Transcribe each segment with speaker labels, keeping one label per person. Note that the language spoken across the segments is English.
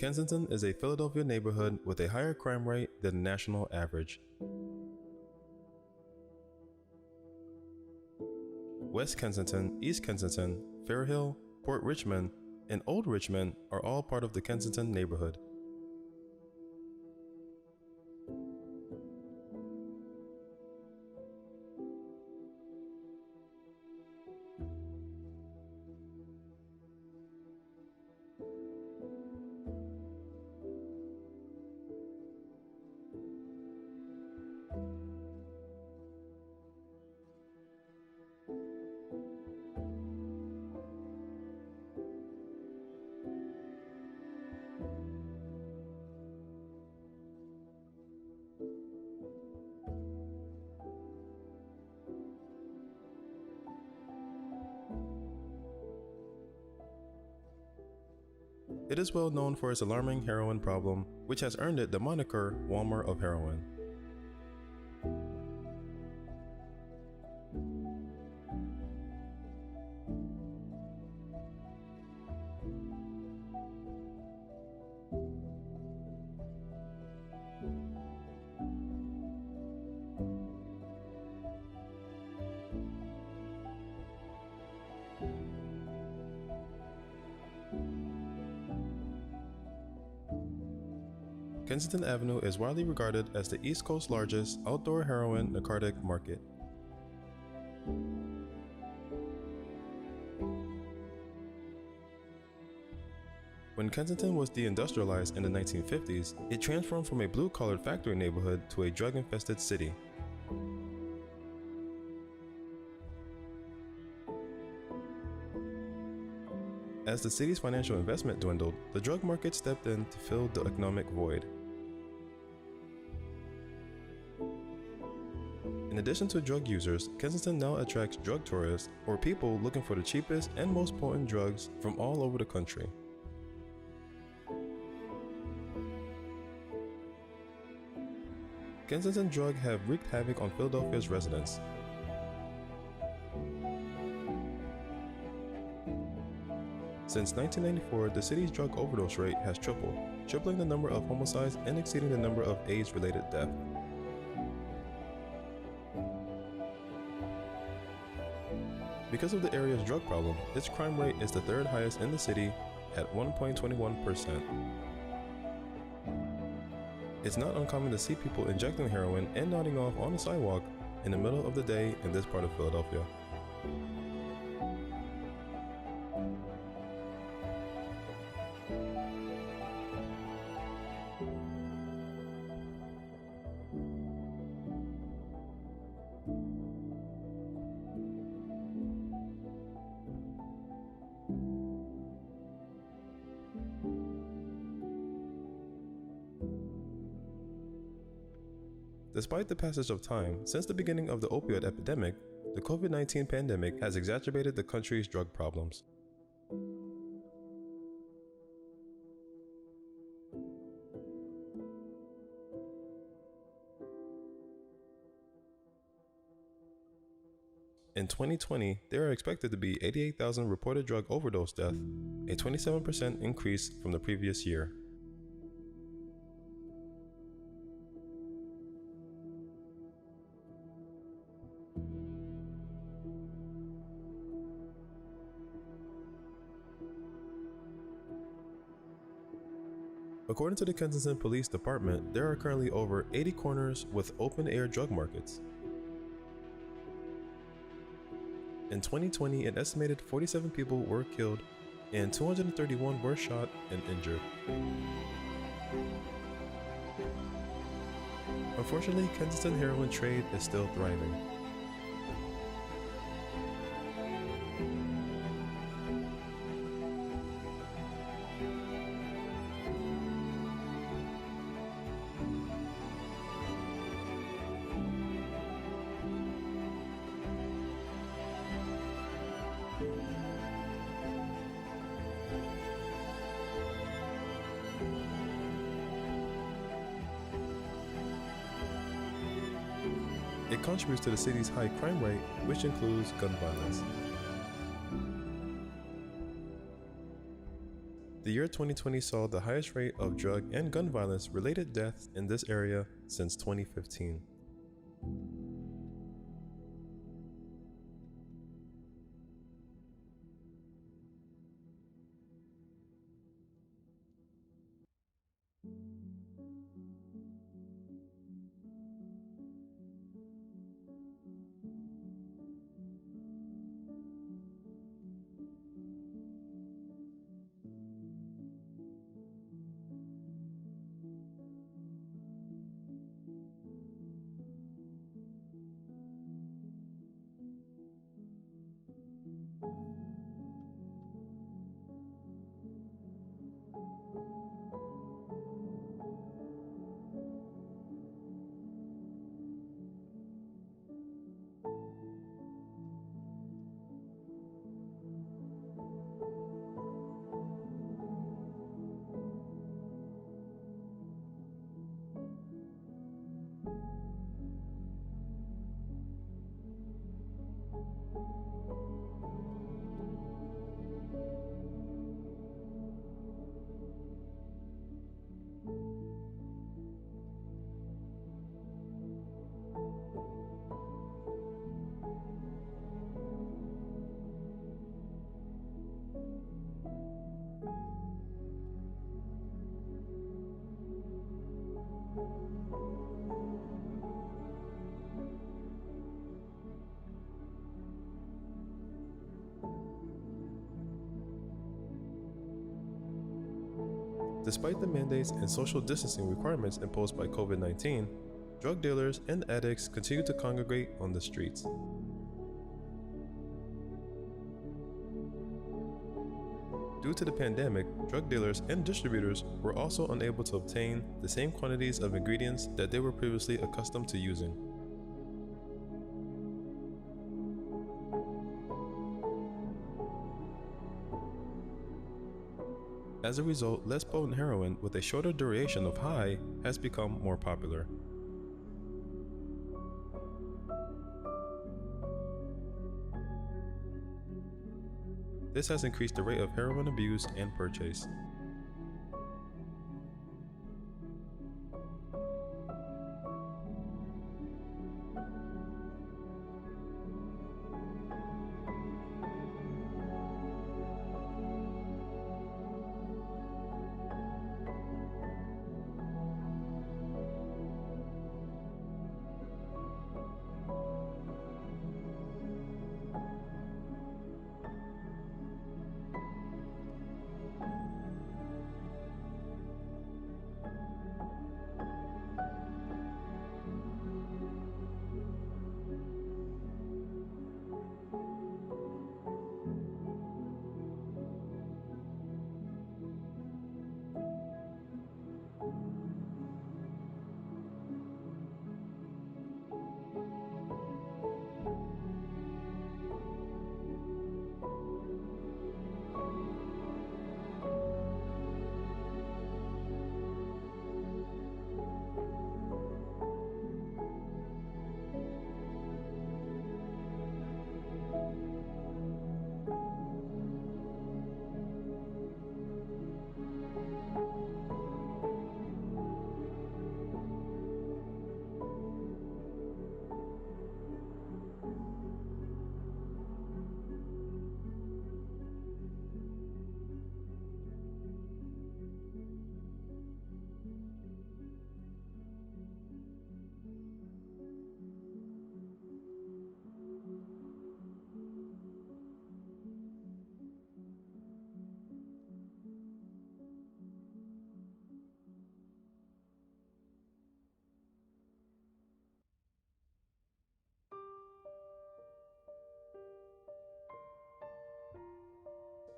Speaker 1: Kensington is a Philadelphia neighborhood with a higher crime rate than the national average. West Kensington, East Kensington, Fairhill, Port Richmond, and Old Richmond are all part of the Kensington neighborhood. It is well known for its alarming heroin problem, which has earned it the moniker Walmart of heroin. Kensington Avenue is widely regarded as the East Coast's largest outdoor heroin narcotic market. When Kensington was deindustrialized in the 1950s, it transformed from a blue-collar factory neighborhood to a drug-infested city. As the city's financial investment dwindled, the drug market stepped in to fill the economic void. In addition to drug users, Kensington now attracts drug tourists, or people looking for the cheapest and most potent drugs from all over the country. Kensington drugs have wreaked havoc on Philadelphia's residents. Since 1994, the city's drug overdose rate has tripled, tripling the number of homicides and exceeding the number of AIDS-related deaths. Because of the area's drug problem, its crime rate is the third highest in the city at 1.21%. It's not uncommon to see people injecting heroin and nodding off on the sidewalk in the middle of the day in this part of Philadelphia. Despite the passage of time, since the beginning of the opioid epidemic, the COVID-19 pandemic has exacerbated the country's drug problems. In 2020, there are expected to be 88,000 reported drug overdose deaths, a 27% increase from the previous year. According to the Kensington Police Department, there are currently over 80 corners with open-air drug markets. In 2020, an estimated 47 people were killed and 231 were shot and injured. Unfortunately, Kensington heroin trade is still thriving. It contributes to the city's high crime rate, which includes gun violence. The year 2020 saw the highest rate of drug and gun violence related deaths in this area since 2015. Despite the mandates and social distancing requirements imposed by COVID-19, drug dealers and addicts continue to congregate on the streets. Due to the pandemic, drug dealers and distributors were also unable to obtain the same quantities of ingredients that they were previously accustomed to using. As a result, less potent heroin with a shorter duration of high has become more popular. This has increased the rate of heroin abuse and purchase.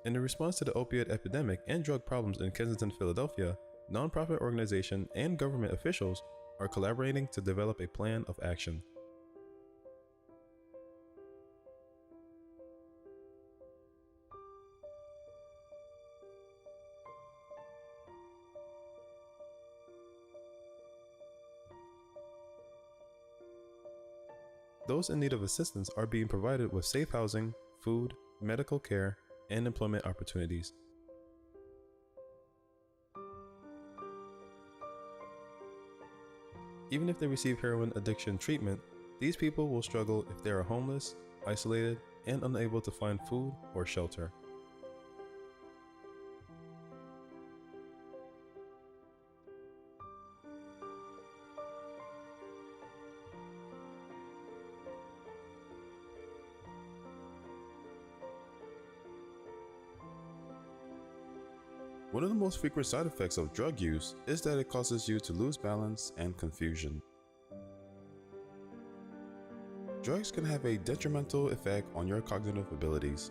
Speaker 1: In response to the opioid epidemic and drug problems in Kensington, Philadelphia, nonprofit organizations and government officials are collaborating to develop a plan of action. Those in need of assistance are being provided with safe housing, food, medical care, and employment opportunities. Even if they receive heroin addiction treatment, these people will struggle if they are homeless, isolated, and unable to find food or shelter. One of the most frequent side effects of drug use is that it causes you to lose balance and confusion. Drugs can have a detrimental effect on your cognitive abilities.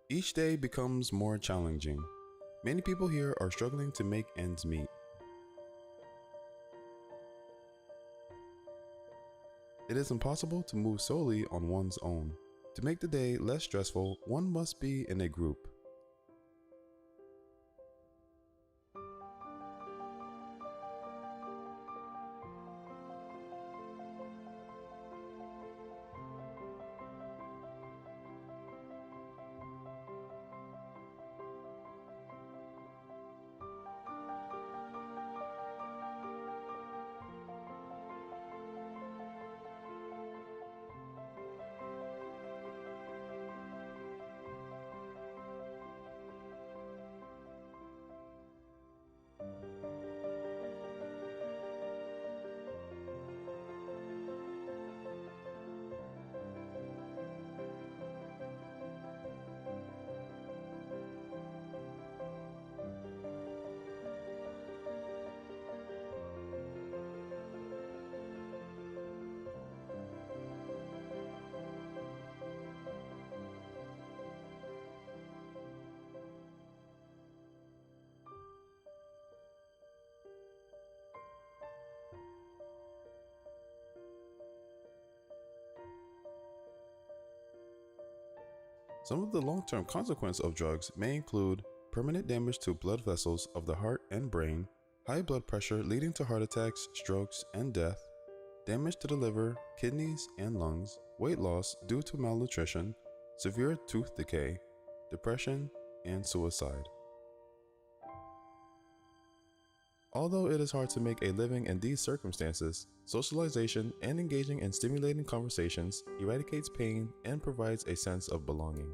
Speaker 1: Each day becomes more challenging. Many people here are struggling to make ends meet. It is impossible to move solely on one's own. To make the day less stressful, one must be in a group. Some of the long-term consequences of drugs may include permanent damage to blood vessels of the heart and brain, high blood pressure leading to heart attacks, strokes, and death, damage to the liver, kidneys, and lungs, weight loss due to malnutrition, severe tooth decay, depression, and suicide. Although it is hard to make a living in these circumstances, socialization and engaging in stimulating conversations eradicates pain and provides a sense of belonging.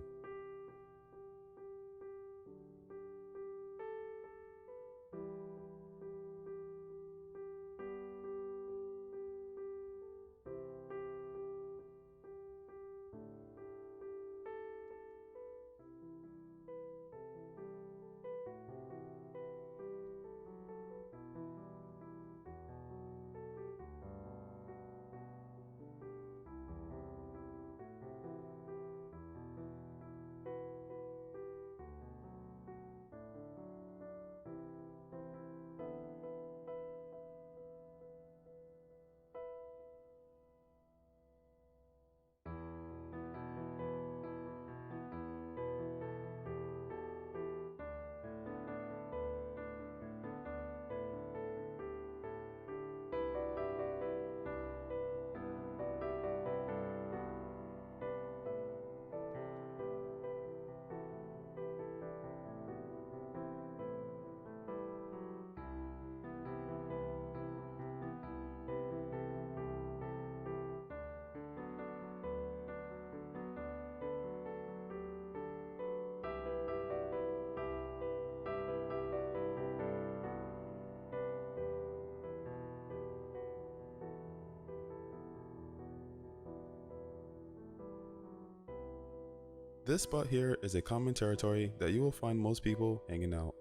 Speaker 1: This spot here is a common territory that you will find most people hanging out.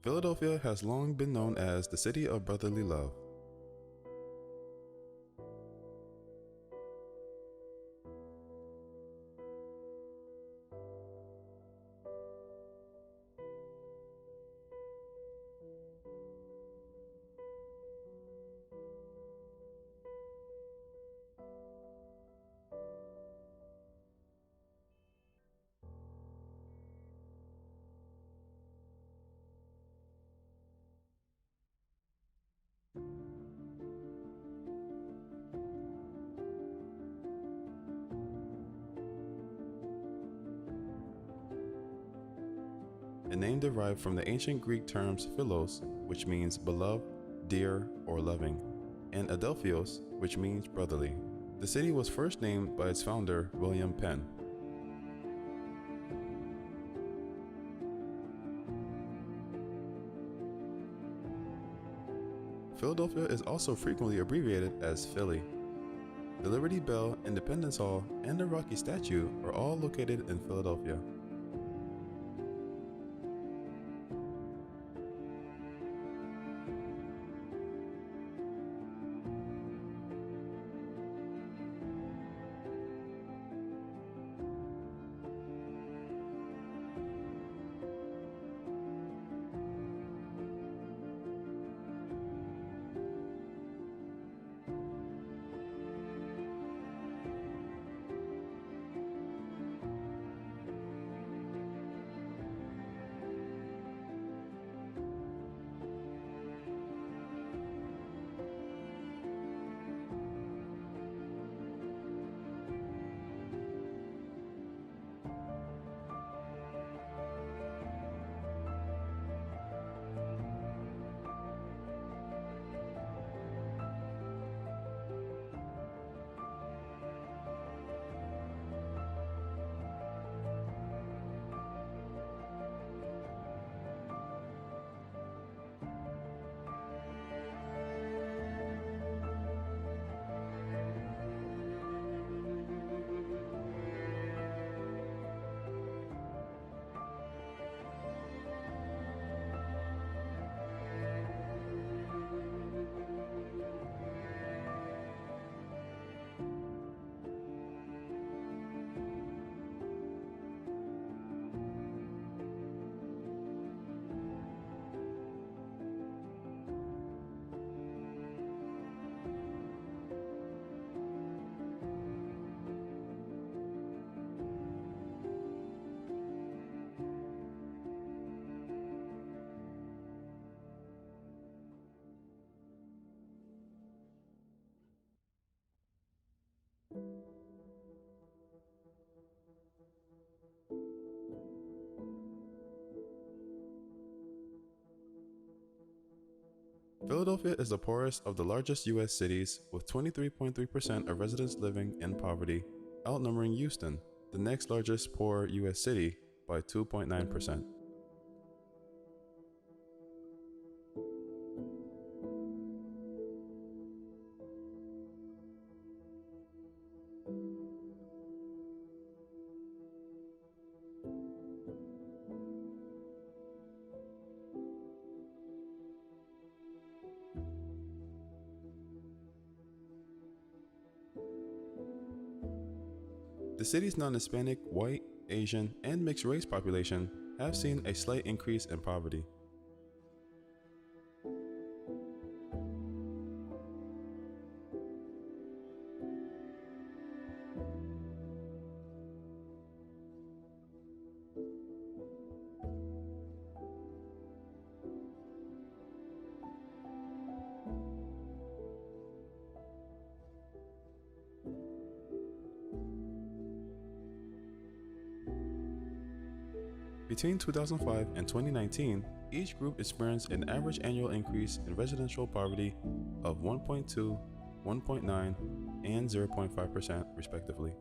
Speaker 1: Philadelphia has long been known as the city of brotherly love. a name derived from the ancient Greek terms philos, which means beloved, dear, or loving, and adelphios, which means brotherly. The city was first named by its founder, William Penn. Philadelphia is also frequently abbreviated as Philly. The Liberty Bell, Independence Hall, and the Rocky statue are all located in Philadelphia. Philadelphia is the poorest of the largest U.S. cities, with 23.3% of residents living in poverty, outnumbering Houston, the next largest poor U.S. city, by 2.9%. The city's non-Hispanic, white, Asian, and mixed race population have seen a slight increase in poverty. Between 2005 and 2019, each group experienced an average annual increase in residential poverty of 1.2, 1.9, and 0.5% respectively.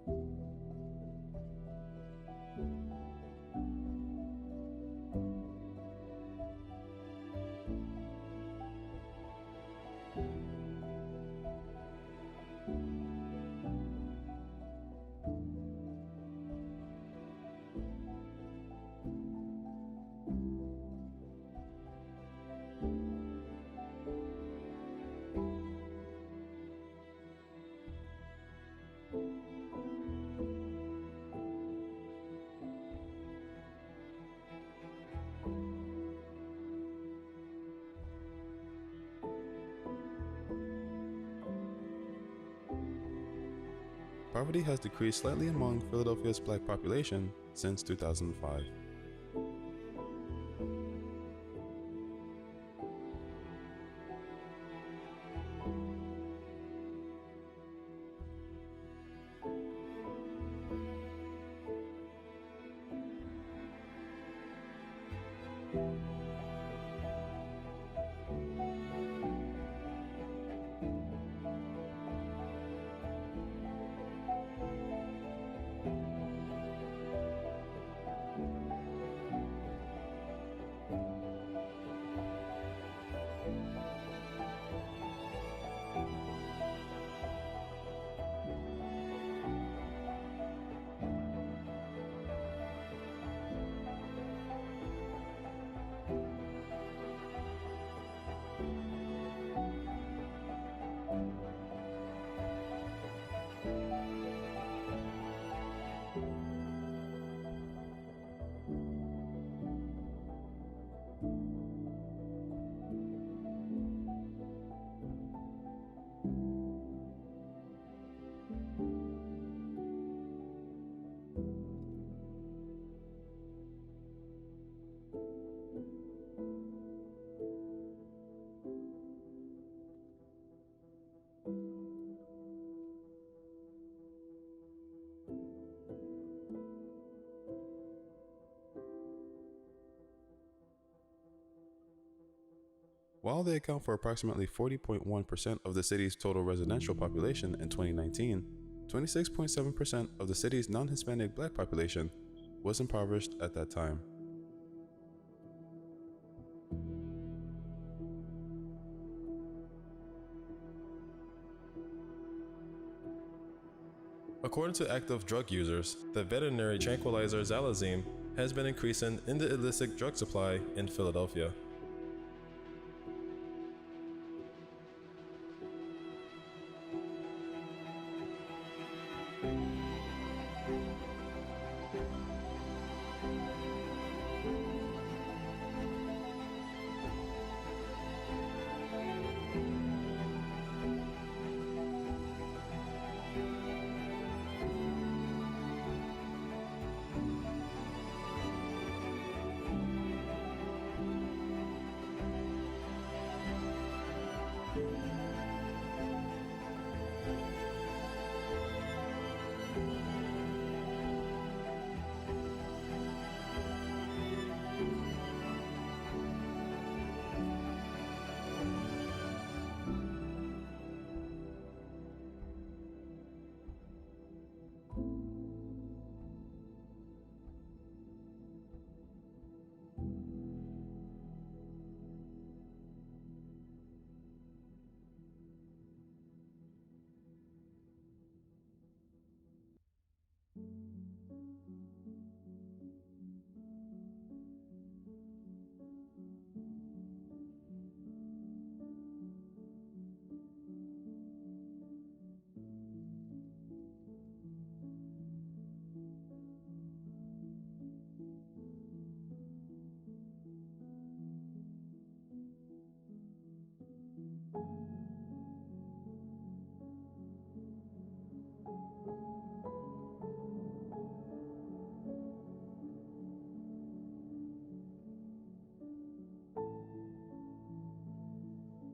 Speaker 1: Poverty has decreased slightly among Philadelphia's black population since 2005. While they account for approximately 40.1% of the city's total residential population in 2019, 26.7% of the city's non-Hispanic Black population was impoverished at that time. According to active drug users, the veterinary tranquilizer xylazine has been increasing in the illicit drug supply in Philadelphia.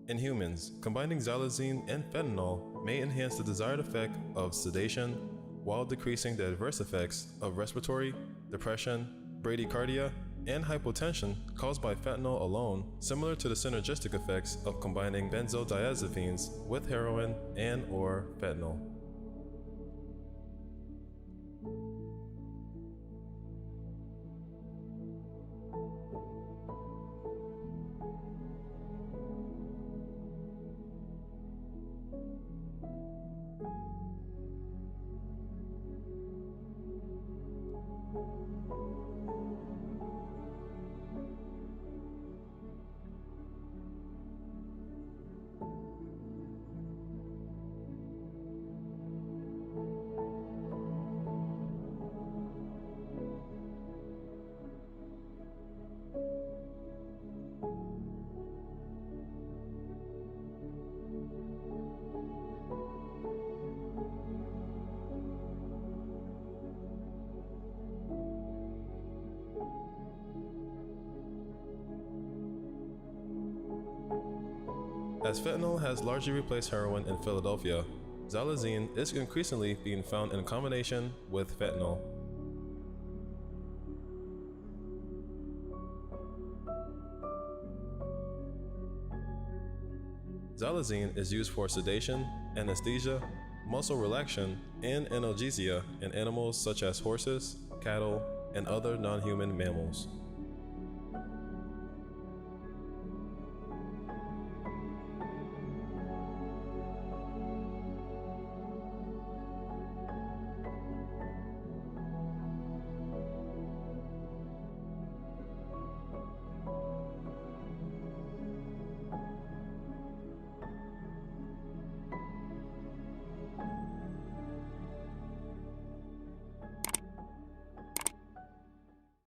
Speaker 1: In humans, combining xylazine and fentanyl may enhance the desired effect of sedation while decreasing the adverse effects of respiratory, depression, bradycardia, and hypotension caused by fentanyl alone, similar to the synergistic effects of combining benzodiazepines with heroin and/or fentanyl. As fentanyl has largely replaced heroin in Philadelphia, xylazine is increasingly being found in combination with fentanyl.
Speaker 2: Xylazine is used for sedation, anesthesia, muscle relaxation, and analgesia in animals such as horses, cattle, and other non-human mammals.